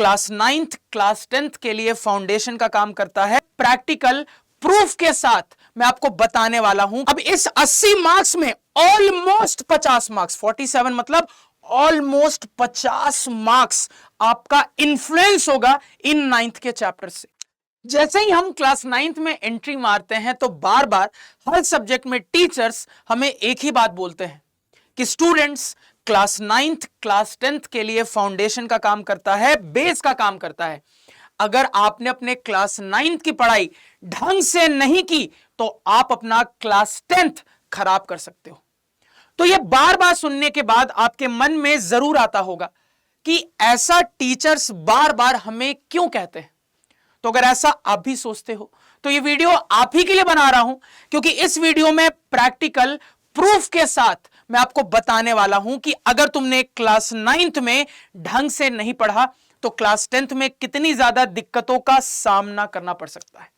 Class 9th class 10th के लिए foundation का काम करता है। प्रैक्टिकल प्रूफ के साथ मैं आपको बताने वाला हूं। अब इस 80 मार्क्स में ऑलमोस्ट 50 मार्क्स, 47 मतलब ऑलमोस्ट 50 मार्क्स आपका इन्फ्लुएंस होगा इन 9th के चैप्टर से। जैसे ही हम क्लास 9th में एंट्री मारते हैं तो बार बार हर सब्जेक्ट में टीचर्स हमें एक ही बात बोलते हैं कि students, class 9th class 10th के लिए फाउंडेशन का काम करता है, बेस का काम करता है। अगर आपने अपने क्लास 9th की पढ़ाई ढंग से नहीं की तो आप अपना क्लास 10th खराब कर सकते हो। तो यह बार बार सुनने के बाद आपके मन में जरूर आता होगा कि ऐसा टीचर्स बार बार हमें क्यों कहते हैं। तो अगर ऐसा आप भी सोचते हो तो ये वीडियो आप ही के लिए बना रहा हूं, क्योंकि इस वीडियो में प्रैक्टिकल प्रूफ के साथ मैं आपको बताने वाला हूं कि अगर तुमने क्लास 9th में ढंग से नहीं पढ़ा तो क्लास 10th में कितनी ज्यादा दिक्कतों का सामना करना पड़ सकता है।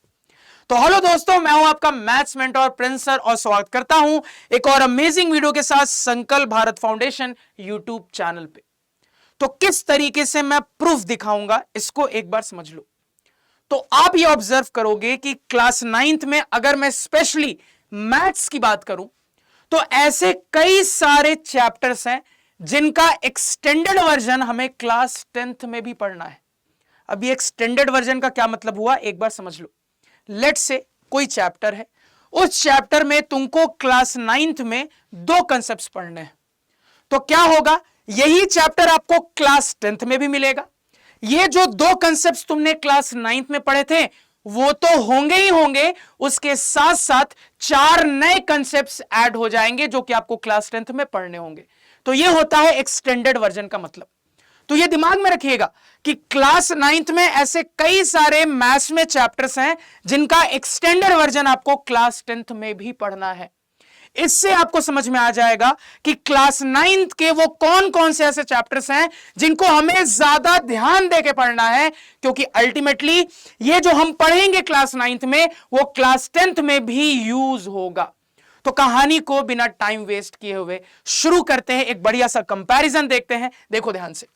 तो हेलो दोस्तों, मैं हूं आपका मैथ्स मेंटर प्रिंस सर और स्वागत करता हूं एक और अमेजिंग वीडियो के साथ संकल्प भारत फाउंडेशन यूट्यूब चैनल पे। तो किस तरीके से मैं प्रूफ दिखाऊंगा इसको एक बार समझ लो। तो आप ये ऑब्जर्व करोगे कि क्लास 9th में अगर मैं स्पेशली मैथ्स की बात करूं तो ऐसे कई सारे चैप्टर्स हैं जिनका एक्सटेंडेड वर्जन हमें क्लास 10th में भी पढ़ना है। अभी एक्सटेंडेड वर्जन का क्या मतलब हुआ एक बार समझ लो। लेट्स से कोई चैप्टर है, उस चैप्टर में तुमको क्लास 9th में 2 कंसेप्ट्स पढ़ने हैं, तो क्या होगा, यही चैप्टर आपको क्लास 10th में भी मिलेगा। ये जो 2 कंसेप्ट्स तुमने क्लास 9th में पढ़े थे वो तो होंगे ही होंगे, उसके साथ साथ 4 नए कंसेप्ट्स ऐड हो जाएंगे जो कि आपको क्लास 10th में पढ़ने होंगे। तो ये होता है एक्सटेंडेड वर्जन का मतलब। तो ये दिमाग में रखिएगा कि क्लास 9th में ऐसे कई सारे मैथ्स में चैप्टर्स हैं जिनका एक्सटेंडेड वर्जन आपको क्लास 10th में भी पढ़ना है। इससे आपको समझ में आ जाएगा कि क्लास 9th के वो कौन कौन से ऐसे चैप्टर्स हैं जिनको हमें ज्यादा ध्यान देके पढ़ना है, क्योंकि अल्टीमेटली ये जो हम पढ़ेंगे क्लास 9th में वो क्लास 10th में भी यूज होगा। तो कहानी को बिना टाइम वेस्ट किए हुए शुरू करते हैं, एक बढ़िया सा कंपैरिजन देखते हैं। देखो ध्यान से।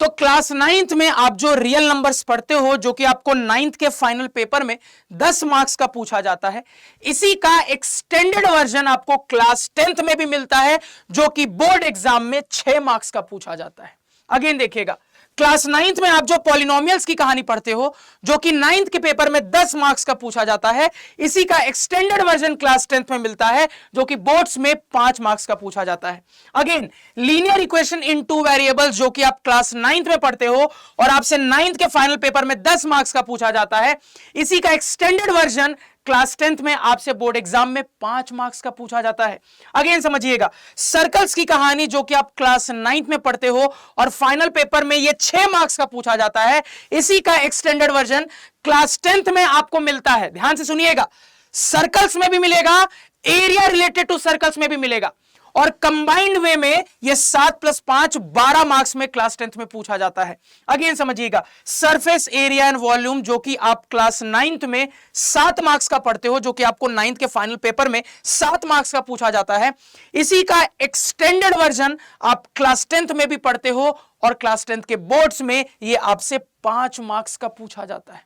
तो क्लास 9th में आप जो रियल नंबर्स पढ़ते हो, जो कि आपको 9th के फाइनल पेपर में 10 मार्क्स का पूछा जाता है, इसी का एक्सटेंडेड वर्जन आपको क्लास 10th में भी मिलता है जो कि बोर्ड एग्जाम में 6 मार्क्स का पूछा जाता है। अगेन देखिएगा, क्लास 9th में आप जो पॉलिनोमियल्स की कहानी पढ़ते हो जो कि 9th के पेपर में 10 मार्क्स का पूछा जाता है, इसी का एक्सटेंडेड वर्जन क्लास 10th में मिलता है जो कि बोर्ड्स में 5 मार्क्स का पूछा जाता है। Again linear equation in 2 variables जो कि आप क्लास 9th में पढ़ते हो और आपसे 9th के फाइनल पेपर में 10 मार्क्स का पूछा जाता है, इसी का एक्सटेंडेड वर्जन क्लास 10th में आपसे बोर्ड एग्जाम में 5 मार्क्स का पूछा जाता है। अगेन समझिएगा, सर्कल्स की कहानी जो कि आप क्लास 9th में पढ़ते हो और फाइनल पेपर में ये 6 मार्क्स का पूछा जाता है, इसी का एक्सटेंडेड वर्जन क्लास 10th में आपको मिलता है। ध्यान से सुनिएगा, सर्कल्स में भी मिलेगा, एरिया रिलेटेड टू सर्कल्स में भी मिलेगा, और कंबाइंड वे में ये 7 + 5 12 मार्क्स में क्लास 10th में पूछा जाता है। अगेन समझिएगा, सरफेस एरिया एंड वॉल्यूम जो कि आप क्लास 9th में 7 मार्क्स का पढ़ते हो, जो कि आपको 9th के फाइनल पेपर में 7 मार्क्स का पूछा जाता है, इसी का एक्सटेंडेड वर्जन आप क्लास 10th में भी पढ़ते हो और क्लास 10th के बोर्ड्स में ये आपसे 5 मार्क्स का पूछा जाता है।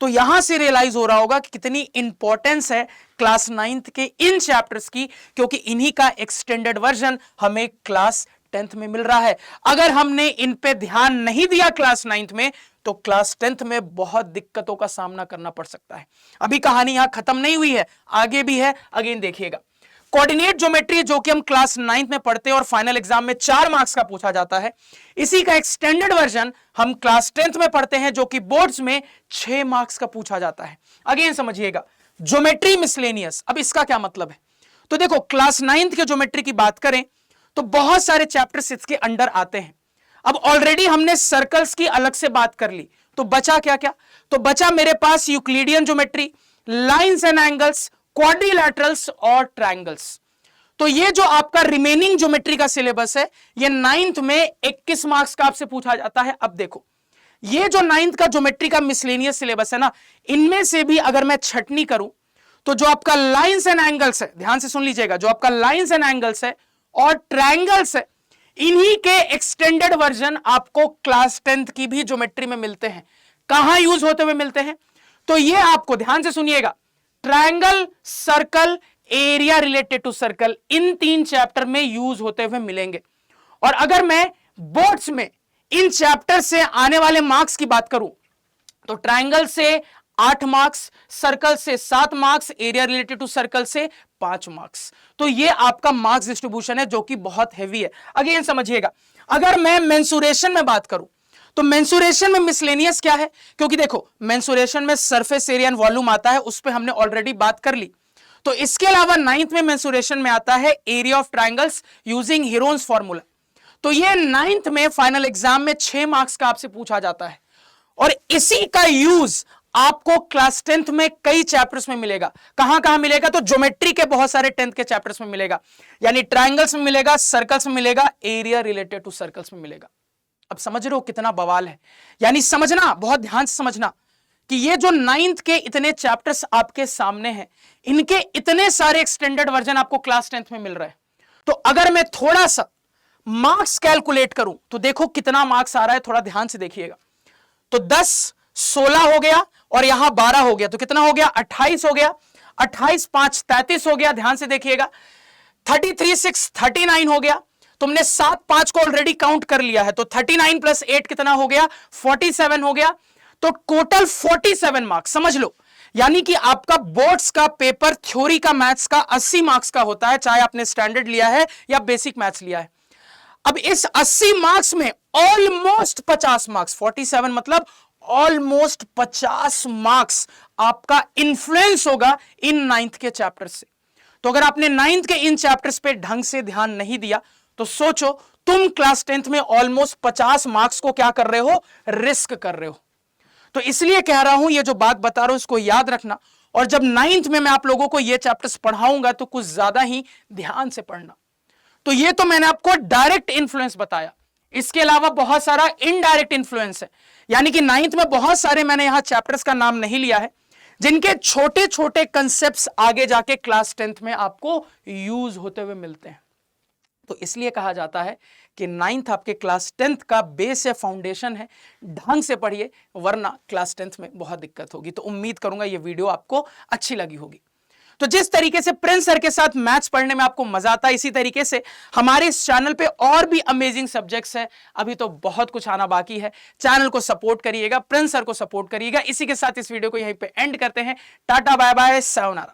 तो यहां से रियलाइज हो रहा होगा कि कितनी इंपॉर्टेंस है क्लास 9th के इन चैप्टर्स की, क्योंकि इन्हीं का एक्सटेंडेड वर्जन हमें क्लास 10th में मिल रहा है। अगर हमने इन पे ध्यान नहीं दिया क्लास 9th में तो क्लास 10th में बहुत दिक्कतों का सामना करना पड़ सकता है। अभी कहानी यहां खत्म नहीं हुई है, आगे भी है। अगेन देखिएगा, कोऑर्डिनेट ज्योमेट्री जो कि हम क्लास 9th में पढ़ते हैं और फाइनल एग्जाम में 4 मार्क्स का पूछा जाता है, इसी का एक्सटेंडेड वर्जन हम क्लास 10th में पढ़ते हैं जो कि बोर्ड्स में 6 मार्क्स का पूछा जाता है। अगेन समझिएगा, ज्योमेट्री मिसलेनियस, अब इसका क्या मतलब है। तो देखो, क्लास 9th के ज्योमेट्री की बात करें तो बहुत सारे चैप्टर्स इसके अंडर आते हैं। अब ऑलरेडी हमने सर्कल्स की अलग से बात कर ली, तो बचा क्या क्या, तो बचा मेरे पास Euclidean geometry, lines and angles, quadrilaterals और ट्रायंगल्स। तो ये जो आपका रिमेनिंग ज्योमेट्री का सिलेबस है, ये 9th में 21 मार्क्स का आपसे पूछा जाता है। अब देखो, ये जो 9th का ज्योमेट्री का मिसलेनियस सिलेबस है ना, इनमें से भी अगर मैं छटनी करूं तो जो आपका लाइंस एंड एंगल्स है, ध्यान से सुन लीजिएगा, जो आपका लाइंस एंड एंगल्स है और ट्रायंगल्स है, इन्हीं के एक्सटेंडेड वर्जन आपको क्लास 10th की भी ज्योमेट्री में मिलते हैं। कहां यूज होते हुए मिलते हैं? तो ये आपको ध्यान से सुनिएगा, triangle, circle, area related to circle, इन 3 चैप्टर में यूज होते हुए मिलेंगे। और अगर मैं बोर्ड्स में इन चैप्टर से आने वाले मार्क्स की बात करूं तो ट्रायंगल से 8 मार्क्स, सर्कल से 7 marks, area related to circle से 5 मार्क्स। तो ये आपका मार्क्स डिस्ट्रीब्यूशन है जो कि बहुत हैवी है। अगेन समझिएगा, अगर मैं मेंसुरेशन में बात करूं तो मेंसुरेशन में मिसलेनियस क्या है? क्योंकि देखो मेंसुरेशन में सरफेस एरिया एंड वॉल्यूम आता है, उस पर हमने ऑलरेडी बात कर ली। तो इसके अलावा 9th में मेंसुरेशन में आता है area of triangles using Heron's formula. तो ये 9th में फाइनल एग्जाम में 6 मार्क्स का आपसे पूछा जाता है और इसी का यूज आपको क्लास 10th में कई चैप्टर्स में मिलेगा। कहां कहां मिलेगा? तो ज्योमेट्री के बहुत सारे 10th के चैप्टर्स में मिलेगा, यानी ट्रायंगल्स में मिलेगा, सर्कल्स में मिलेगा, एरिया रिलेटेड टू सर्कल्स में मिलेगा। अब समझ रहे हो कितना बवाल है? यानी समझना, बहुत ध्यान से समझना कि ये जो 9th के इतने चैप्टर्स आपके सामने हैं, इनके इतने सारे एक्सटेंडेड वर्जन आपको क्लास 10th में मिल रहा है। तो अगर मैं थोड़ा सा मार्क्स कैलकुलेट करूं तो देखो कितना मार्क्स आ रहा है, थोड़ा ध्यान से देखिएगा। तो 10, 16 हो गया और यहां 12 हो गया, तो कितना हो गया? 28 हो गया। 28, 5, 33 हो गया। ध्यान से देखिएगा। 33, 6, 39 हो गया। तुमने 7, 5 को ऑलरेडी काउंट कर लिया है, तो 39 प्लस 8 कितना हो गया? 47 हो गया। तो टोटल 47 मार्क्स समझ लो। यानी कि आपका बोर्ड्स का पेपर थ्योरी का मैथ्स का 80 मार्क्स का होता है, चाहे आपने स्टैंडर्ड लिया है या बेसिक मैथ्स लिया है। अब इस 80 मार्क्स में ऑलमोस्ट 50 मार्क्स, 47 मतलब ऑलमोस्ट 50 मार्क्स आपका इन्फ्लुएंस होगा इन 9th के चैप्टर से। तो अगर आपने 9th के इन चैप्टर्स पे ढंग से ध्यान नहीं दिया तो सोचो तुम क्लास 10th में ऑलमोस्ट 50 मार्क्स को क्या कर रहे हो? रिस्क कर रहे हो। तो इसलिए कह रहा हूं, ये जो बात बता रहा हूं इसको याद रखना, और जब 9th में मैं आप लोगों को ये चैप्टर्स पढ़ाऊंगा तो कुछ ज्यादा ही ध्यान से पढ़ना। तो ये तो मैंने आपको डायरेक्ट इन्फ्लुएंस बताया, इसके अलावा बहुत सारा इनडायरेक्ट इन्फ्लुएंस है। यानी कि 9th में बहुत सारे, मैंने यहां चैप्टर्स का नाम नहीं लिया है, जिनके छोटे छोटे कंसेप्ट्स आगे जाके क्लास 10th में आपको यूज होते हुए मिलते हैं। तो इसलिए कहा जाता है कि 9th आपके क्लास 10th का बेस है, फाउंडेशन है। ढंग से पढ़िए, वरना क्लास 10th में बहुत दिक्कत होगी। तो उम्मीद करूंगा ये वीडियो आपको अच्छी लगी होगी। तो जिस तरीके से प्रिंस सर के साथ मैथ्स पढ़ने में आपको मजा आता है, इसी तरीके से हमारे इस चैनल पे और भी अमेजिंग सब्जेक्ट्स हैं। अभी तो बहुत कुछ आना बाकी है। चैनल को सपोर्ट करिएगा, प्रिंस सर को सपोर्ट करिएगा। इसी के साथ इस वीडियो को यहीं पे एंड करते हैं। Tata, bye bye, sayonara.